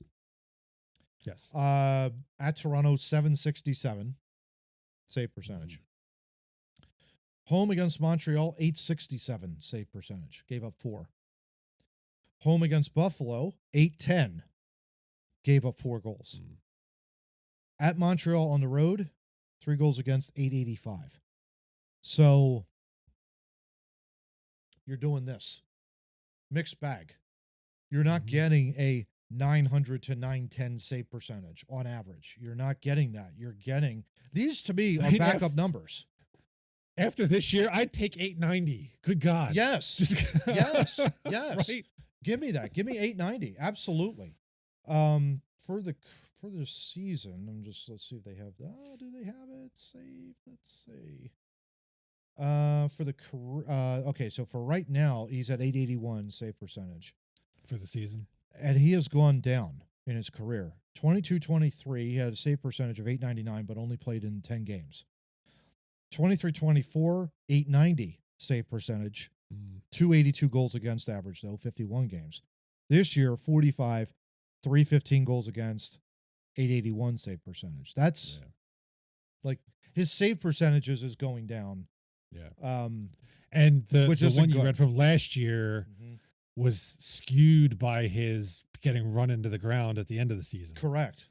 Yes. At Toronto, 767. Save percentage. Home against Montreal, 867 save percentage. Gave up 4. Home against Buffalo, 810. Gave up 4 goals. At Montreal on the road, 3 goals against, 885. So you're doing this. Mixed bag. You're not getting a 900 to 910 save percentage on average. You're not getting that. You're getting these to me are backup numbers. After this year, I'd take 890. Good God. Yes. Yes. Right? Give me that. Give me 890. Absolutely. For the season, let's see if they have that. Do they have it saved? Let's see. Okay, so for right now, he's at 881 save percentage. For the season. And he has gone down in his career. 22-23, he had a save percentage of 899, but only played in 10 games. 23-24, 890 save percentage. 282 goals against average, though, 51 games. This year, 45, 315 goals against, 881 save percentage. That's like his save percentages is going down. Yeah. And the one you read from last year was skewed by his getting run into the ground at the end of the season. Correct.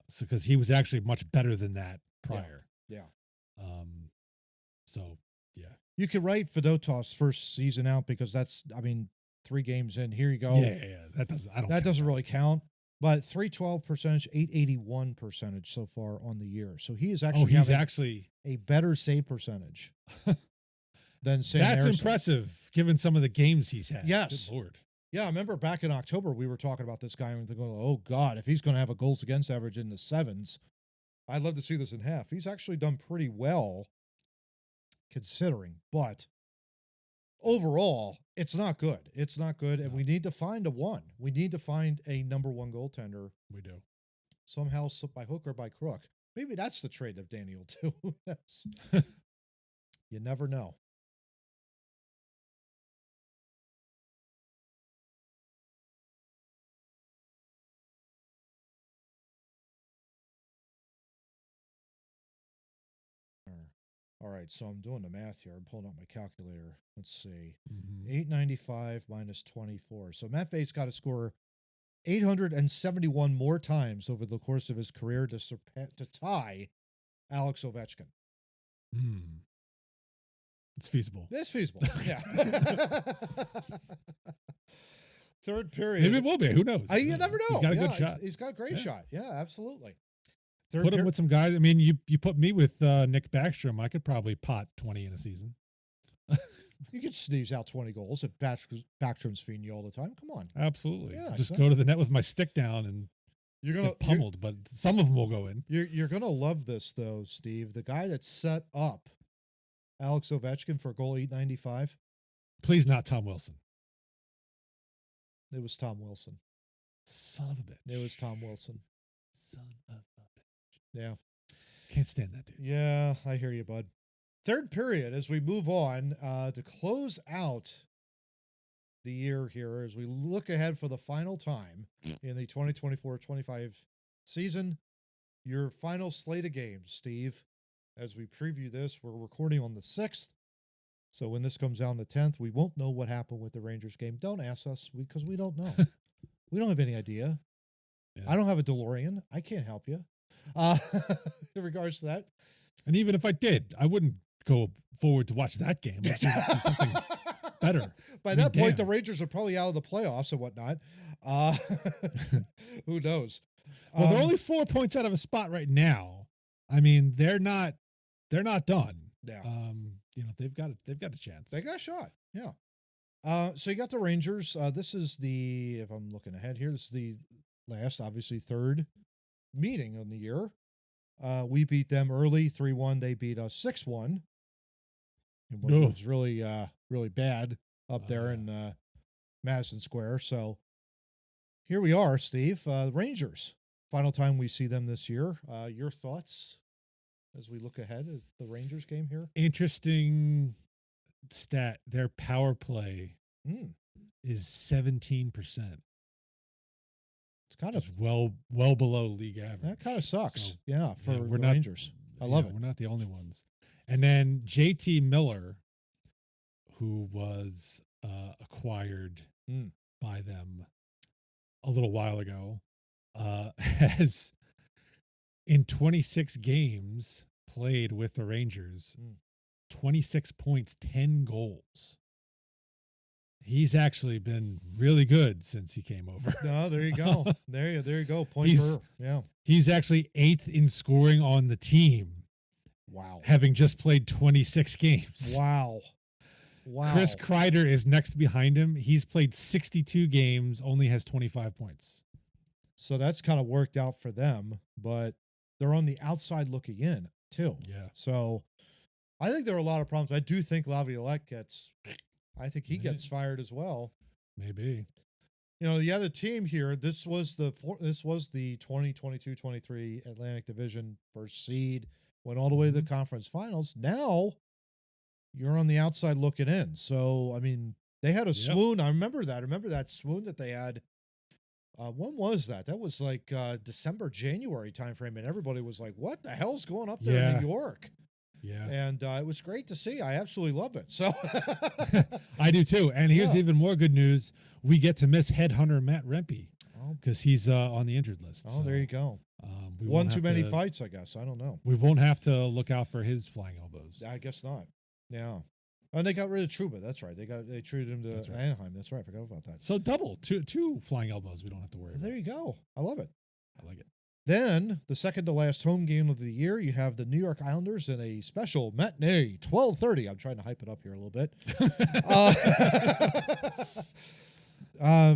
So because he was actually much better than that prior. Yeah. So yeah. You could write Fedotov's first season out because that's 3 games in. Here you go. Yeah. That doesn't really count. But 312 percentage, 881 percentage so far on the year. So he is actually actually a better save percentage than Sam That's Ersson. impressive given some of the games he's had. Yes. Good Lord. Yeah, I remember back in October we were talking about this guy and going, oh God, if he's going to have a goals against average in the 7s, I'd love to see this in half. He's actually done pretty well considering, but overall, it's not good. It's not good, and we need to find a one. We need to find a number 1 goaltender. We do. Somehow, by hook or by crook. Maybe that's the trade of Daniel too. You never know. All right, so I'm doing the math here. I'm pulling out my calculator. Let's see. 895 minus 24. So Matt Vate's got to score 871 more times over the course of his career to tie Alex Ovechkin. It's feasible. It's feasible. Yeah. Third period. Maybe it will be. Who knows? You never know. He's got a good shot. He's got a great shot. Yeah, absolutely. Put him with some guys. I mean, you put me with Nick Backstrom. I could probably pot 20 in a season. You could sneeze out 20 goals if Backstrom's feeding you all the time. Come on. Absolutely. Yeah, just go to the net with my stick down and get pummeled, but some of them will go in. You're going to love this, though, Steve. The guy that set up Alex Ovechkin for goal 895. Please not Tom Wilson. It was Tom Wilson. Son of a bitch. It was Tom Wilson. Son of a bitch. Yeah. Can't stand that dude. Yeah, I hear you, bud. Third period, as we move on to close out the year here, as we look ahead for the final time in the 2024-25 season, your final slate of games, Steve. As we preview this, we're recording on the 6th. So when this comes out on the 10th, we won't know what happened with the Rangers game. Don't ask us because we don't know. We don't have any idea. Yeah. I don't have a DeLorean. I can't help you. uh, in regards to that. And even if I did, I wouldn't go forward to watch that game. Let's do something better. By that point, the Rangers are probably out of the playoffs and whatnot. Who knows? Well, they're only 4 points out of a spot right now. I mean, they're not done. Yeah. They've got a chance. They got a shot. Yeah. So you got the Rangers. This is if I'm looking ahead here, this is the last, obviously, third meeting of the year. We beat them early, 3-1. They beat us 6-1. Which was really, really bad up there in Madison Square. So here we are, Steve. Rangers. Final time we see them this year. Your thoughts as we look ahead at the Rangers game here? Interesting stat. Their power play is 17%. It's kind of well below league average. That kind of sucks. So, for the Rangers. I love it. We're not the only ones. And then JT Miller, who was acquired by them a little while ago, has in 26 games played with the Rangers, 26 points, 10 goals. He's actually been really good since he came over. No, there you go. there you go. Point per. Yeah. He's actually 8th in scoring on the team. Wow. Having just played 26 games. Wow. Chris Kreider is next behind him. He's played 62 games, only has 25 points. So that's kind of worked out for them, but they're on the outside looking in too. Yeah. So I think there are a lot of problems. I do think Laviolette gets fired as well. Maybe. You had a team here. This was the 2022-23 Atlantic Division first seed, went all the way to the conference finals. Now you're on the outside looking in. So, I mean, they had a swoon. I remember that. I remember that swoon that they had. When was that? That was like December, January timeframe, and everybody was like, what the hell's going up there in New York? Yeah. And it was great to see. I absolutely love it. So I do too. And here's even more good news. We get to miss headhunter Matt Rempe because he's on the injured list. Oh, so, there you go. We One too many fights, I guess. I don't know. We won't have to look out for his flying elbows. I guess not. Yeah. And they got rid of Trouba. That's right. They traded him to Anaheim. That's right. I forgot about that. So double, two flying elbows. We don't have to worry about. There you go. I love it. I like it. Then, the second to last home game of the year, you have the New York Islanders in a special matinee, 12:30. I'm trying to hype it up here a little bit.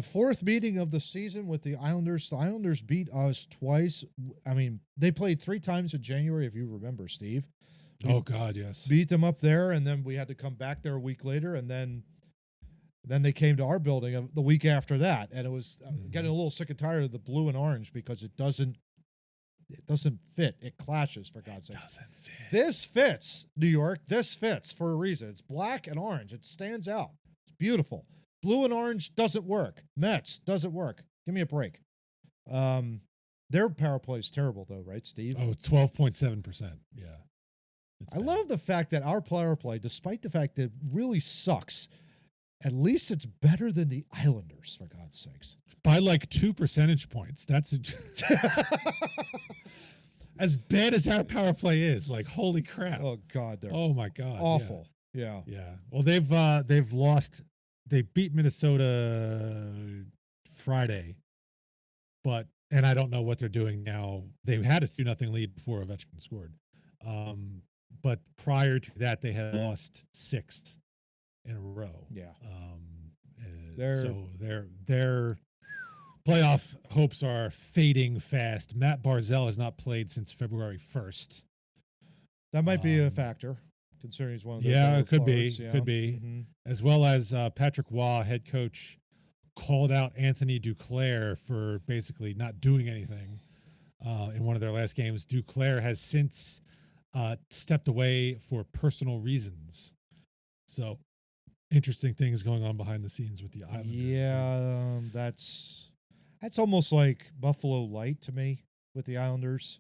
Fourth meeting of the season with the Islanders. The Islanders beat us twice. I mean, they played 3 times in January, if you remember, Steve. Oh, God, yes. Beat them up there, and then we had to come back there a week later, and then they came to our building the week after that, and it was getting a little sick and tired of the blue and orange because it doesn't fit. It clashes, for God's sake. Doesn't fit. This fits, New York. This fits for a reason. It's black and orange. It stands out. It's beautiful. Blue and orange doesn't work. Mets doesn't work. Give me a break. Their power play is terrible, though, right, Steve? Oh, 12.7%. Yeah. I love the fact that our power play, despite the fact that it really sucks, at least it's better than the Islanders, for God's sakes. By like 2 percentage points. That's as bad as our power play is. Like, holy crap. Oh, God. Oh, my God. Awful. Yeah. Yeah. Well, they've lost. They beat Minnesota Friday, and I don't know what they're doing now. They had a 2-0 lead before Ovechkin scored. But prior to that, they had lost 6 in a row. Yeah. So their playoff hopes are fading fast. Matt Barzal has not played since February 1st. That might be a factor, considering he's one of those. Yeah, it could forwards. be. Could be. As well as Patrick Waugh, head coach, called out Anthony Duclair for basically not doing anything in one of their last games. Duclair has since stepped away for personal reasons. So, interesting things going on behind the scenes with the Islanders. Yeah, that's almost like Buffalo Light to me with the Islanders.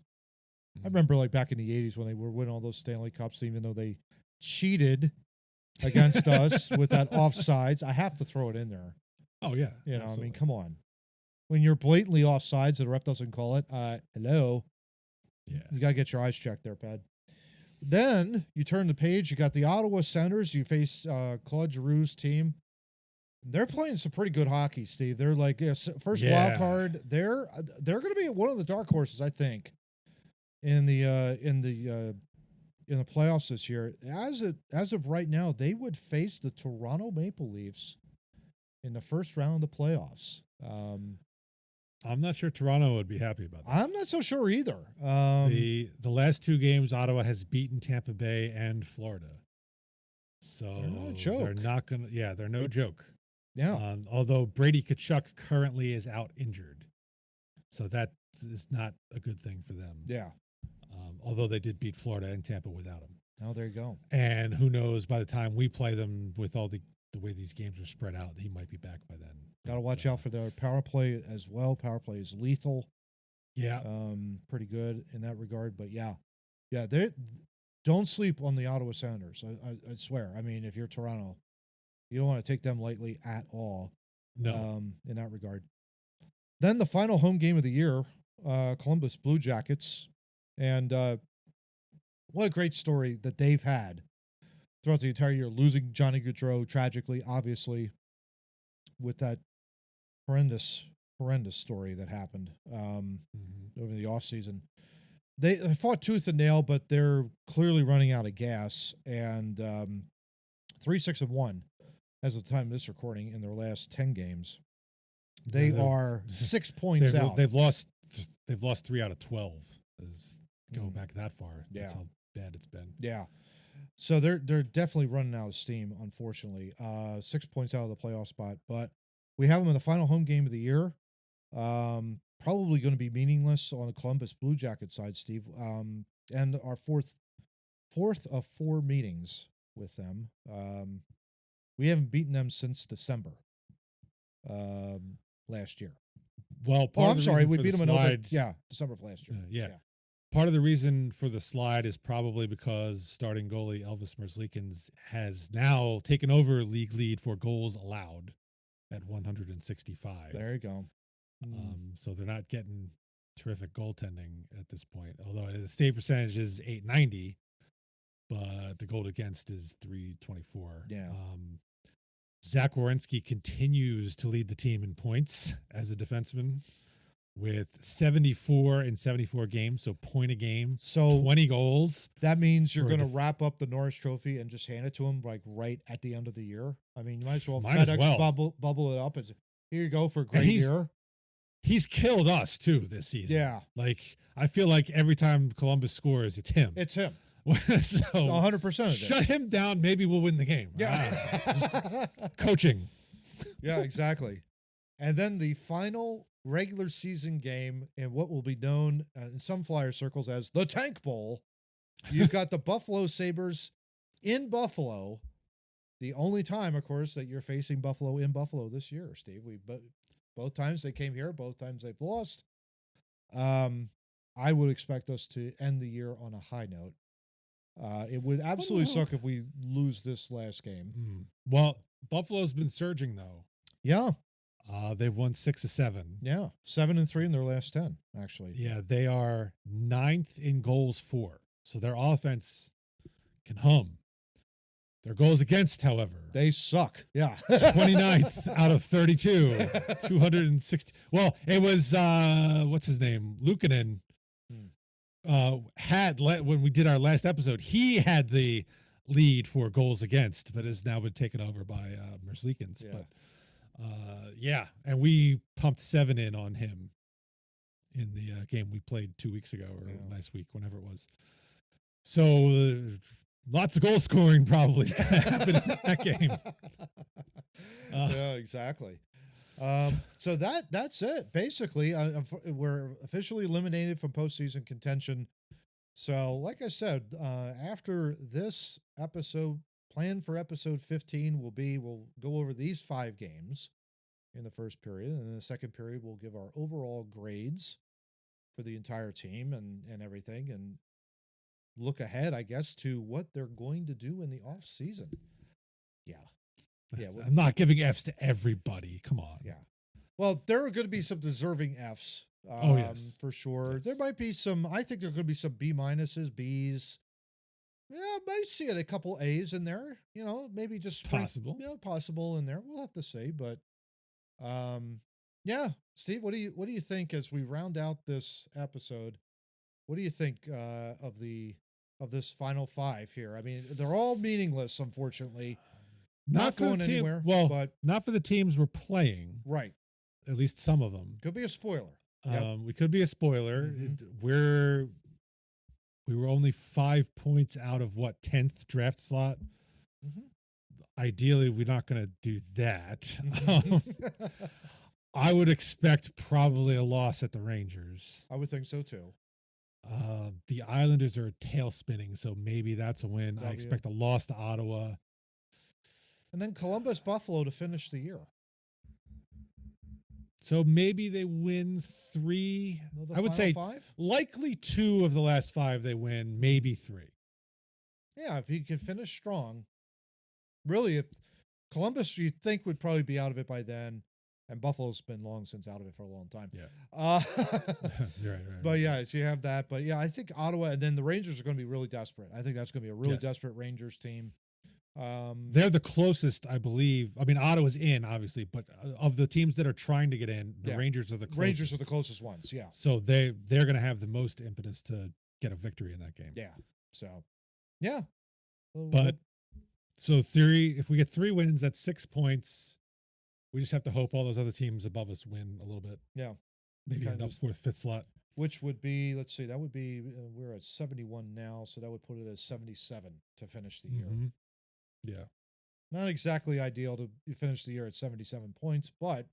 I remember like back in the 80s when they were winning all those Stanley Cups, even though they cheated against us with that offsides. I have to throw it in there. Oh, yeah. I mean, come on. When you're blatantly offsides and the ref doesn't call it, hello. Yeah. You got to get your eyes checked there, Pad. Then you turn the page. You got the Ottawa Senators. You face Claude Giroux's team. They're playing some pretty good hockey, Steve. They're like first wild card. They're going to be one of the dark horses, I think, in the playoffs this year. As of right now, they would face the Toronto Maple Leafs in the first round of the playoffs. I'm not sure Toronto would be happy about that. I'm not so sure either. The last 2 games, Ottawa has beaten Tampa Bay and Florida. So they're not a joke. They're not gonna. Yeah, they're no joke. Yeah. Although Brady Tkachuk currently is out injured, so that is not a good thing for them. Yeah. Although they did beat Florida and Tampa without him. Oh, there you go. And who knows? By the time we play them, with all the way these games are spread out, he might be back by then. Got to watch out for their power play as well. Power play is lethal. Yeah. Pretty good in that regard. But yeah, they don't sleep on the Ottawa Senators. I swear. I mean, if you're Toronto, you don't want to take them lightly at all. No. In that regard. Then the final home game of the year, Columbus Blue Jackets, and what a great story that they've had throughout the entire year. Losing Johnny Gaudreau tragically, obviously, with that horrendous story that happened over the offseason. They fought tooth and nail, but they're clearly running out of gas. And 3-6-1 as of the time of this recording in their last 10 games. They are 6 points out. They've lost 3 out of 12. Going back that far. Yeah. That's how bad it's been. Yeah. So they're definitely running out of steam, unfortunately. 6 points out of the playoff spot, but we have them in the final home game of the year. Probably going to be meaningless on the Columbus Blue Jacket side, Steve. And our fourth of 4 meetings with them. We haven't beaten them since December last year. Well, I'm sorry, we beat them in December of last year. Yeah. Part of the reason for the slide is probably because starting goalie Elvis Merzlikins has now taken over league lead for goals allowed at 165. There you go. So they're not getting terrific goaltending at this point, although the save percentage is .890, but the goal against is .324. Yeah. Zach Werenski continues to lead the team in points as a defenseman with 74 in 74 games, so point a game, so 20 goals. That means you're going to wrap up the Norris Trophy and just hand it to him like right at the end of the year. I mean, you might as well bubble it up and here you go for a great year. He's killed us too this season. Yeah. Like I feel like every time Columbus scores, it's him. It's him. So 100% of shut him down. Maybe we'll win the game. Yeah. Coaching. Yeah, exactly. And then the final regular season game in what will be known in some Flyer circles as the Tank Bowl. You've got the Buffalo Sabres in Buffalo. The only time, of course, that you're facing Buffalo in Buffalo this year, Steve. Both times they came here, both times they've lost. I would expect us to end the year on a high note. It would absolutely suck if we lose this last game. Well, Buffalo's been surging though. Yeah. They've won 6 of 7. Yeah. 7-3 in their last 10, actually. Yeah. They are 9th in goals for. So their offense can hum. Their goals against, however, they suck. Yeah. 29th out of 32, 260. Well, it was, what's his name? Luukkonen. When we did our last episode, he had the lead for goals against, but has now been taken over by Merzlikins. Yeah. But and we pumped 7 in on him in the game we played 2 weeks ago or last week, whenever it was. So lots of goal scoring probably happened in that game. Yeah, exactly. So that's it. Basically, we're officially eliminated from postseason contention. So, like I said, after this episode, planned for episode 15 we'll go over these 5 games in the first period, and in the second period we'll give our overall grades for the entire team and everything, and look ahead, I guess, to what they're going to do in the off season. Yeah. I'm not giving Fs to everybody. Come on. Yeah. Well, there are going to be some deserving Fs Oh, yes. For sure. Yes. There might be some, I think there could be some B minuses, Bs. Yeah, I might see a couple A's in there, maybe just Possible. Possible in there. We'll have to see, but yeah, Steve, what do you think as we round out this episode? What do you think of this final five here? I mean, they're all meaningless, unfortunately. Not going anywhere. Well, but not for the teams we're playing. Right. At least some of them. Could be a spoiler. We could be a spoiler. Mm-hmm. We were only 5 points out of 10th draft slot. Mm-hmm. Ideally, we're not going to do that. I would expect probably a loss at the Rangers. I would think so too. The Islanders are tail spinning, so maybe that's a win. I expect a loss to Ottawa. And then Columbus, Buffalo to finish the year. So maybe they win 3. I would say 5? Likely 2 of the last 5 they win, maybe 3. Yeah, if you can finish strong. Really, if Columbus you think would probably be out of it by then, and Buffalo's been long since out of it for a long time. Yeah. Right. But yeah, so you have that. But yeah, I think Ottawa and then the Rangers are going to be really desperate. I think that's going to be a really desperate Rangers team. They're the closest, I believe. I mean, Ottawa's in, obviously, but of the teams that are trying to get in, the Rangers are the closest. Rangers are the closest ones, yeah. So they're going to have the most impetus to get a victory in that game. Yeah. So, yeah. But so if we get 3 wins, that's 6 points. We just have to hope all those other teams above us win a little bit. Yeah. Maybe end up 4th, 5th slot. Which would be, let's see, that would be, we're at 71 now, so that would put it at 77 to finish the year. Yeah. Not exactly ideal to finish the year at 77 points, but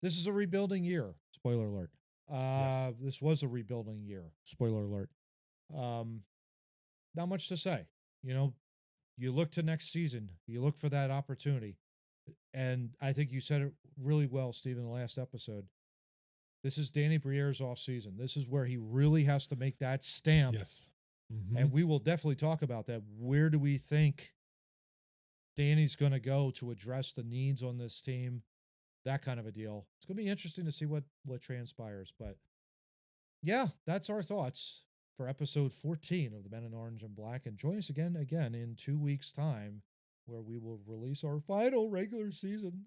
this is a rebuilding year. Spoiler alert. This was a rebuilding year. Spoiler alert. Not much to say. You look to next season. You look for that opportunity. And I think you said it really well, Steve, in the last episode. This is Danny Briere's offseason. This is where he really has to make that stamp. Yes. And we will definitely talk about that. Where do we think Danny's going to go to address the needs on this team? That kind of a deal. It's going to be interesting to see what transpires. But yeah, that's our thoughts for episode 14 of the Men in Orange and Black. And join us again in 2 weeks' time, where we will release our final regular season.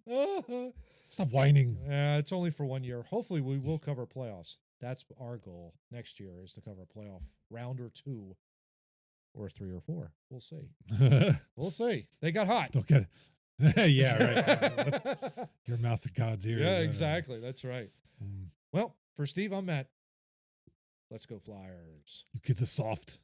Stop whining. It's only for 1 year. Hopefully we will cover playoffs. That's our goal next year, is to cover playoff round or 2 or 3 or 4. We'll see. We'll see. They got hot. Don't get it. Yeah, right. Your mouth to God's ears. Yeah, exactly. That's right. Well, for Steve, I'm Matt. Let's go Flyers. You kids are soft.